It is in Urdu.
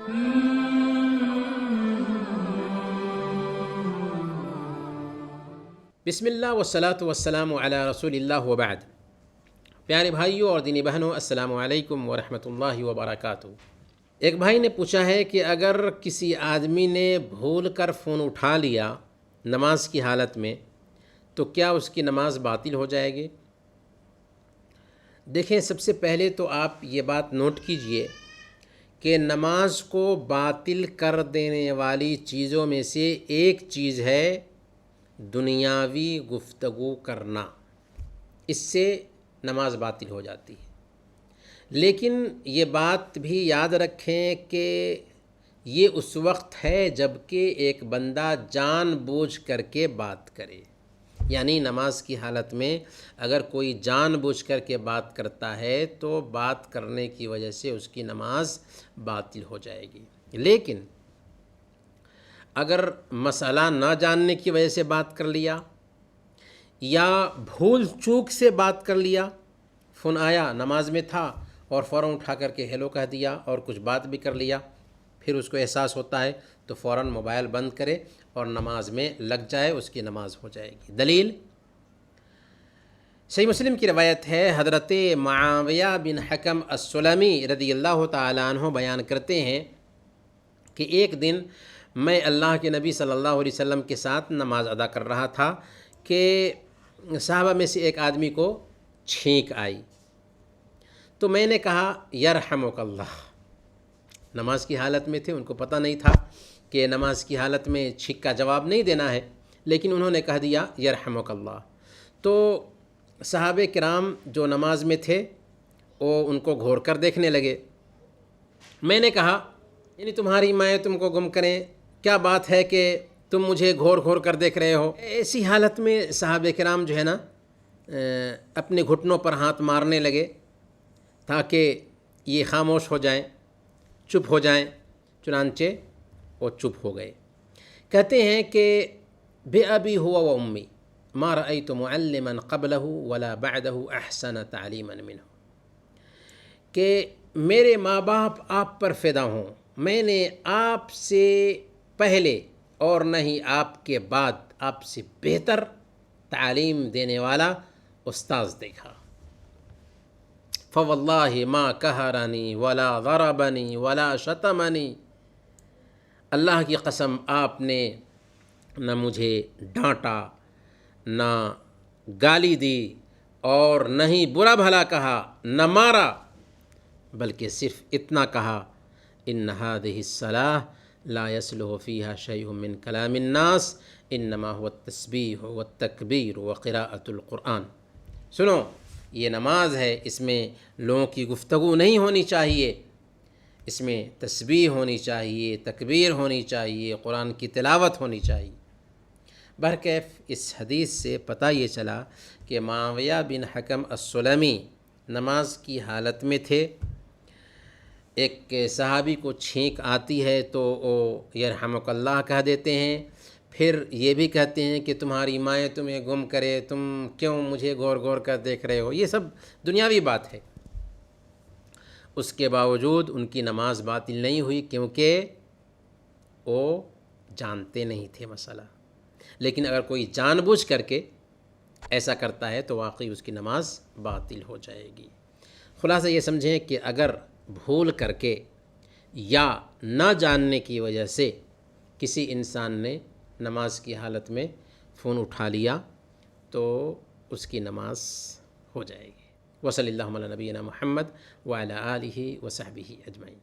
بسم اللہ والصلاۃ والسلام علی رسول اللہ وبعد۔ پیارے بھائیوں اور دینی بہنوں، السلام علیکم ورحمۃ اللہ وبرکاتہ۔ ایک بھائی نے پوچھا ہے کہ اگر کسی آدمی نے بھول کر فون اٹھا لیا نماز کی حالت میں تو کیا اس کی نماز باطل ہو جائے گی؟ دیکھیں، سب سے پہلے تو آپ یہ بات نوٹ کیجئے کہ نماز کو باطل کر دینے والی چیزوں میں سے ایک چیز ہے دنیاوی گفتگو کرنا۔ اس سے نماز باطل ہو جاتی ہے۔ لیکن یہ بات بھی یاد رکھیں کہ یہ اس وقت ہے جب کہ ایک بندہ جان بوجھ کر کے بات کرے، یعنی نماز کی حالت میں اگر کوئی جان بوجھ کر کے بات کرتا ہے تو بات کرنے کی وجہ سے اس کی نماز باطل ہو جائے گی۔ لیکن اگر مسئلہ نہ جاننے کی وجہ سے بات کر لیا یا بھول چوک سے بات کر لیا، فون آیا، نماز میں تھا اور فوراً اٹھا کر کے ہیلو کہہ دیا اور کچھ بات بھی کر لیا، پھر اس کو احساس ہوتا ہے تو فوراً موبائل بند کرے اور نماز میں لگ جائے، اس کی نماز ہو جائے گی۔ دلیل صحیح مسلم کی روایت ہے، حضرت معاویہ بن حکم السلمی رضی اللہ تعالیٰ عنہ بیان کرتے ہیں کہ ایک دن میں اللہ کے نبی صلی اللہ علیہ وسلم کے ساتھ نماز ادا کر رہا تھا کہ صحابہ میں سے ایک آدمی کو چھینک آئی، تو میں نے کہا یرحمک اللہ۔ نماز کی حالت میں تھے، ان کو پتہ نہیں تھا کہ نماز کی حالت میں چھینک کا جواب نہیں دینا ہے، لیکن انہوں نے کہہ دیا یرحمک اللہ۔ تو صحابہ کرام جو نماز میں تھے وہ ان کو گھور کر دیکھنے لگے۔ میں نے کہا یعنی تمہاری مائیں تم کو گم کریں، کیا بات ہے کہ تم مجھے گھور گھور کر دیکھ رہے ہو؟ ایسی حالت میں صحابہ کرام جو ہے نا اپنے گھٹنوں پر ہاتھ مارنے لگے تاکہ یہ خاموش ہو جائیں، چپ ہو جائیں، چنانچہ وہ چپ ہو گئے۔ کہتے ہیں کہ بے ابی ہوا و امی ما رأیت معلما قبلہ ولا بعدہ احسن تعلیما منہ، کہ میرے ماں باپ آپ پر فدا ہوں، میں نے آپ سے پہلے اور نہ ہی آپ کے بعد آپ سے بہتر تعلیم دینے والا استاذ دیکھا۔ فواللہ ما قہرنی ولا ضربنی ولا شتمنی، اللہ کی قسم آپ نے نہ مجھے ڈانٹا، نہ گالی دی اور نہ ہی برا بھلا کہا، نہ مارا، بلکہ صرف اتنا کہا ان هذه الصلاة لا يصلح فيها شيء من كلام الناس انما هو التسبیح والتکبیر وقراءۃ القرآن۔ سنو، یہ نماز ہے، اس میں لوگوں کی گفتگو نہیں ہونی چاہیے، اس میں تسبیح ہونی چاہیے، تکبیر ہونی چاہیے، قرآن کی تلاوت ہونی چاہیے۔ بہرکیف اس حدیث سے پتہ یہ چلا کہ معاویہ بن حکم السلمی نماز کی حالت میں تھے، ایک صحابی کو چھینک آتی ہے تو وہ یرحمک اللہ کہہ دیتے ہیں، پھر یہ بھی کہتے ہیں کہ تمہاری مائیں تمہیں گم کرے، تم کیوں مجھے غور غور کر دیکھ رہے ہو۔ یہ سب دنیاوی بات ہے۔ اس کے باوجود ان کی نماز باطل نہیں ہوئی کیونکہ وہ جانتے نہیں تھے مسئلہ۔ لیکن اگر کوئی جان بوجھ کر کے ایسا کرتا ہے تو واقعی اس کی نماز باطل ہو جائے گی۔ خلاصہ یہ سمجھیں کہ اگر بھول کر کے یا نہ جاننے کی وجہ سے کسی انسان نے نماز کی حالت میں فون اٹھا لیا تو اس کی نماز ہو جائے گی۔ وصلی اللہ علی نبینا محمد وعلی آلہ وصحبہ اجمعین۔